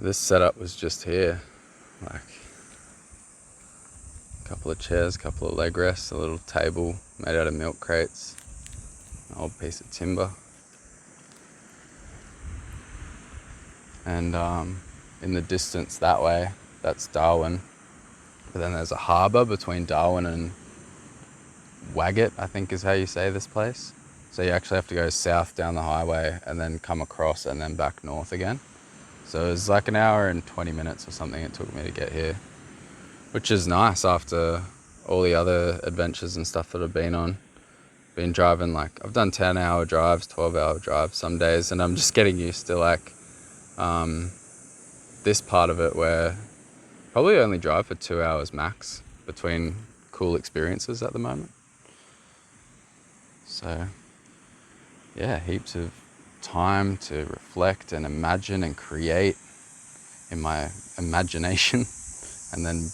this setup was just here, like a couple of chairs, a couple of leg rests, a little table made out of milk crates, an old piece of timber. And in the distance that way, that's Darwin. But then there's a harbour between Darwin and Waggett, I think is how you say this place. So you actually have to go south down the highway and then come across and then back north again. So it was like an hour and 20 minutes or something it took me to get here, which is nice after all the other adventures and stuff that I've been on. Been driving, like, I've done 10-hour drives, 12-hour drives some days, and I'm just getting used to like this part of it where probably only drive for 2 hours max between cool experiences at the moment. So yeah, heaps of time to reflect and imagine and create in my imagination, and then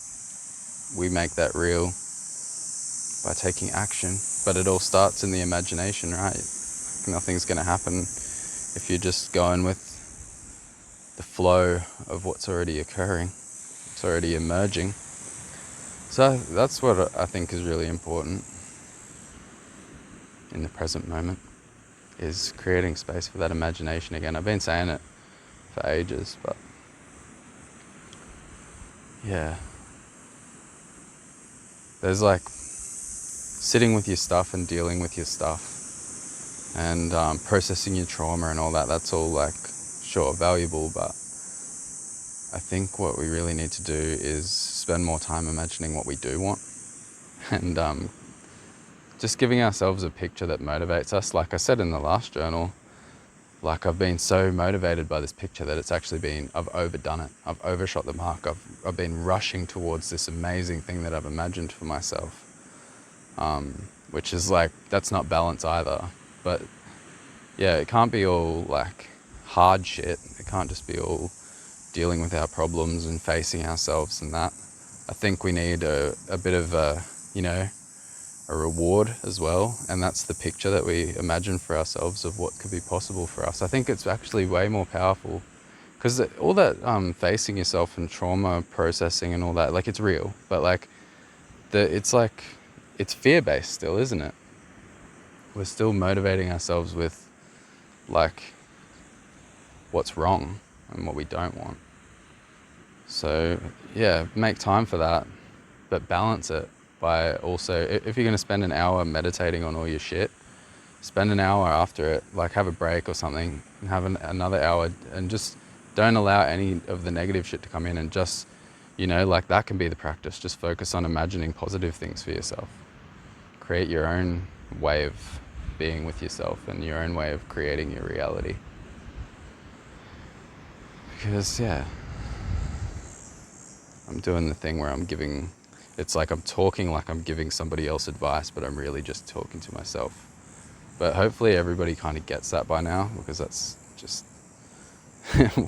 we make that real by taking action. But it all starts in the imagination, right? Nothing's going to happen if you're just going with the flow of what's already occurring, it's already emerging. So that's what I think is really important in the present moment, is creating space for that imagination again. I've been saying it for ages, but yeah, there's like sitting with your stuff and dealing with your stuff and processing your trauma and all that. That's all, like, sure, valuable, but I think what we really need to do is spend more time imagining what we do want and just giving ourselves a picture that motivates us. Like I said in the last journal, like, I've been so motivated by this picture that it's actually been, I've overdone it. I've overshot the mark. I've been rushing towards this amazing thing that I've imagined for myself, which is like, that's not balance either. But yeah, it can't be all like hard shit. It can't just be all dealing with our problems and facing ourselves and that. I think we need a bit of a, you know, a reward as well, and that's the picture that we imagine for ourselves of what could be possible for us. I think it's actually way more powerful, because all that facing yourself and trauma processing and all that, like, it's real, but like it's like, it's fear-based still, isn't it? We're still motivating ourselves with like what's wrong and what we don't want. So yeah, make time for that, but balance it by also, if you're going to spend an hour meditating on all your shit, spend an hour after it, like have a break or something and have another hour, and just don't allow any of the negative shit to come in, and just, you know, like, that can be the practice. Just focus on imagining positive things for yourself. Create your own way of being with yourself and your own way of creating your reality. Because yeah, I'm doing the thing where I'm giving, it's like I'm talking like I'm giving somebody else advice, but I'm really just talking to myself. But hopefully everybody kind of gets that by now, because that's just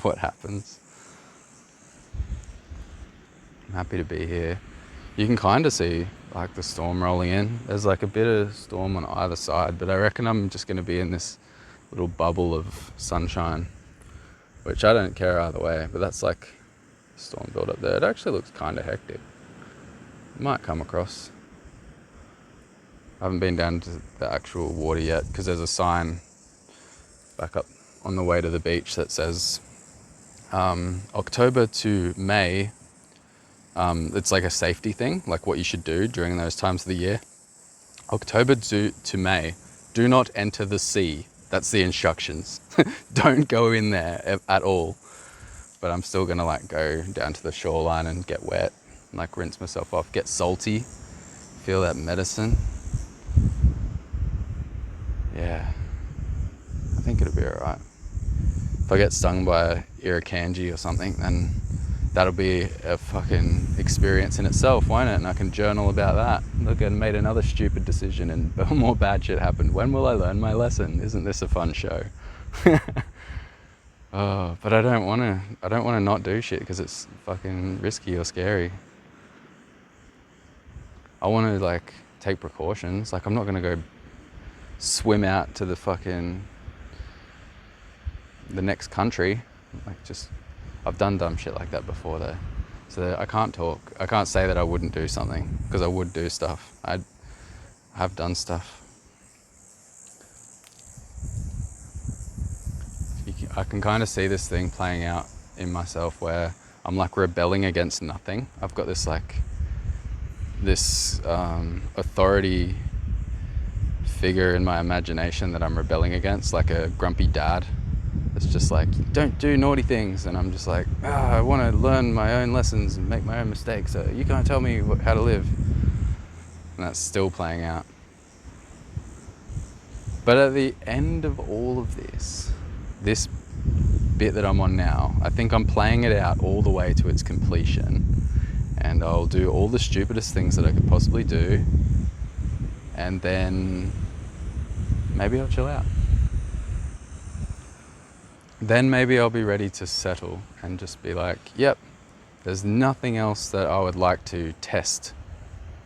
what happens. I'm happy to be here. You can kind of see like the storm rolling in. There's like a bit of storm on either side, but I reckon I'm just going to be in this little bubble of sunshine, which I don't care either way. But that's like storm build up there. It actually looks kind of hectic. Might come across. I haven't been down to the actual water yet, because there's a sign back up on the way to the beach that says October to May. It's like a safety thing, like what you should do during those times of the year. October to May, do not enter the sea. That's the instructions. Don't go in there at all. But I'm still gonna like go down to the shoreline and get wet, and like rinse myself off, get salty, feel that medicine. Yeah, I think it'll be alright. If I get stung by a irukandji or something, then that'll be a fucking experience in itself, won't it? And I can journal about that. Look, I made another stupid decision and more bad shit happened. When will I learn my lesson? Isn't this a fun show? Oh, but I don't want to not do shit because it's fucking risky or scary. I want to like take precautions. Like, I'm not going to go swim out to the next country. Like, just I've done dumb shit like that before though. So I can't say that I wouldn't do something, because I would do stuff. I have done stuff. I can kind of see this thing playing out in myself where I'm like rebelling against nothing. I've got this authority figure in my imagination that I'm rebelling against, like a grumpy dad. It's just like, don't do naughty things, and I'm just like, I want to learn my own lessons and make my own mistakes, so you can't tell me how to live. And that's still playing out. But at the end of all of this bit that I'm on now, I think I'm playing it out all the way to its completion, and I'll do all the stupidest things that I could possibly do, and then maybe I'll chill out. Then maybe I'll be ready to settle and just be like, yep, there's nothing else that I would like to test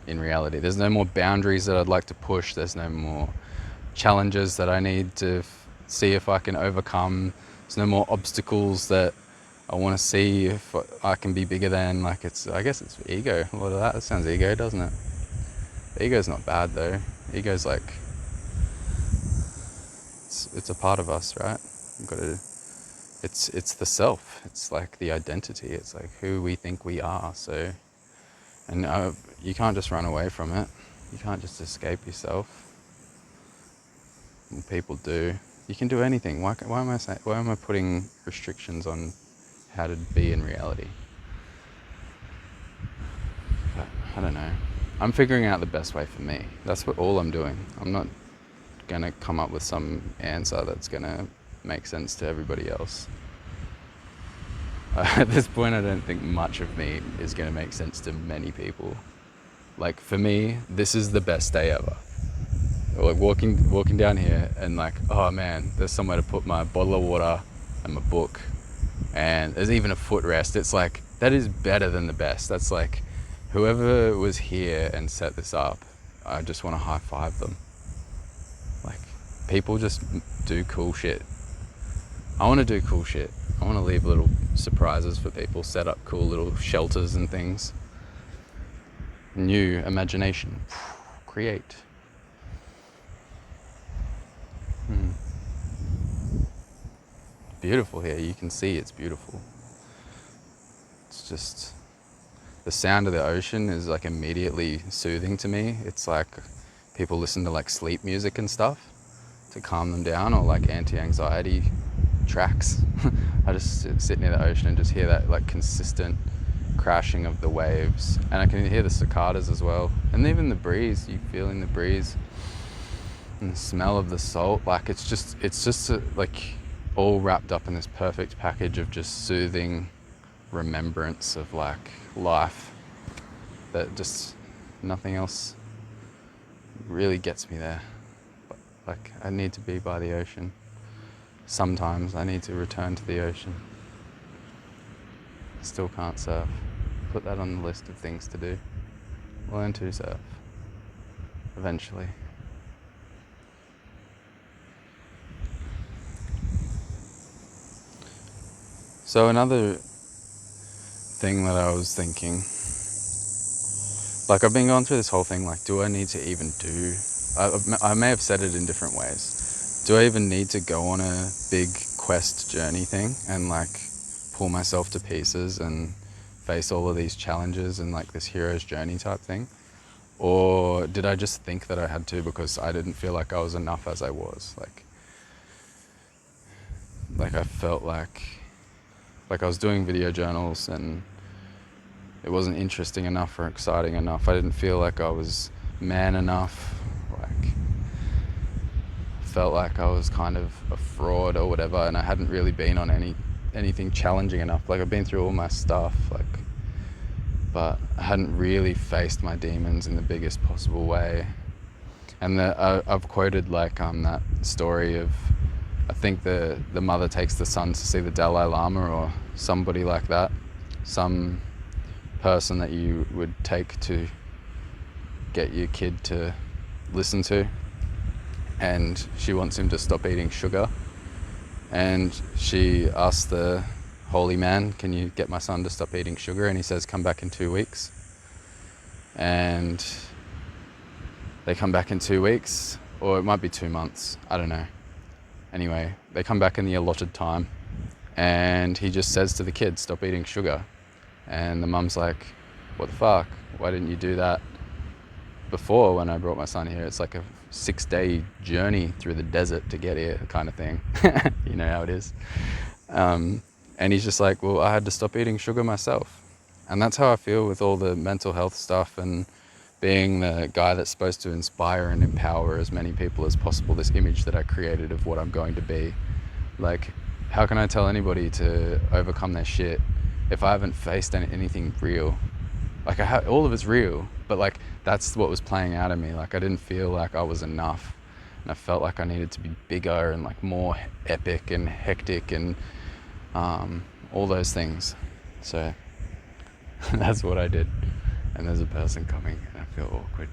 in reality. There's no more boundaries that I'd like to push. There's no more challenges that I need to see if I can overcome. There's no more obstacles that I want to see if I can be bigger than. I guess it's ego. A lot of that sounds ego, doesn't it? Ego's not bad though. Ego's like, it's a part of us, right? We've got to. It's the self. It's like the identity. It's like who we think we are. So, and you can't just run away from it. You can't just escape yourself. And people do. You can do anything. Why am I putting restrictions on how to be in reality? But I don't know. I'm figuring out the best way for me. That's all I'm doing. I'm not gonna come up with some answer that's gonna make sense to everybody else. At this point, I don't think much of me is going to make sense to many people. Like for me, this is the best day ever. Like walking down here and like, oh man, there's somewhere to put my bottle of water and my book, and there's even a footrest. It's like, that is better than the best. That's like, whoever was here and set this up, I just want to high five them. Like, people just do cool shit. I want to do cool shit. I want to leave little surprises for people, set up cool little shelters and things. New imagination. Create. Beautiful here. You can see it's beautiful. It's just, the sound of the ocean is like immediately soothing to me. It's like people listen to like sleep music and stuff to calm them down, or like anti-anxiety tracks. I just sit near the ocean and just hear that like consistent crashing of the waves, and I can hear the cicadas as well, and even the breeze. You feeling the breeze and the smell of the salt. Like it's just like all wrapped up in this perfect package of just soothing remembrance of like life, that just nothing else really gets me there. But like, I need to be by the ocean. Sometimes I need to return to the ocean. Still can't surf. Put that on the list of things to do. Learn to surf. Eventually. So another thing that I was thinking, like I've been going through this whole thing, like, do I need to even do, I may have said it in different ways, do I even need to go on a big quest journey thing and like pull myself to pieces and face all of these challenges and like this hero's journey type thing? Or did I just think that I had to because I didn't feel like I was enough as I was? Like I felt like I was doing video journals and it wasn't interesting enough or exciting enough. I didn't feel like I was man enough. Like, felt like I was kind of a fraud or whatever, and I hadn't really been on anything challenging enough. Like, I've been through all my stuff, like, but I hadn't really faced my demons in the biggest possible way. And I've quoted like that story of, I think the mother takes the son to see the Dalai Lama or somebody like that, some person that you would take to get your kid to listen to, and she wants him to stop eating sugar, and she asks the holy man, can you get my son to stop eating sugar? And he says, come back in 2 weeks. And they come back in 2 weeks, or it might be 2 months, I don't know. Anyway, they come back in the allotted time, and he just says to the kids, stop eating sugar. And the mum's like, what the fuck? Why didn't you do that before when I brought my son here? It's like a 6-day journey through the desert to get here, kind of thing. You know how it is. And he's just like, well, I had to stop eating sugar myself. And that's how I feel with all the mental health stuff and being the guy that's supposed to inspire and empower as many people as possible, this image that I created of what I'm going to be. Like, how can I tell anybody to overcome their shit if I haven't faced anything real? Like, all of it's real, but like, that's what was playing out of me. Like, I didn't feel like I was enough, and I felt like I needed to be bigger and like more epic and hectic and all those things. So that's what I did. And there's a person coming and I feel awkward.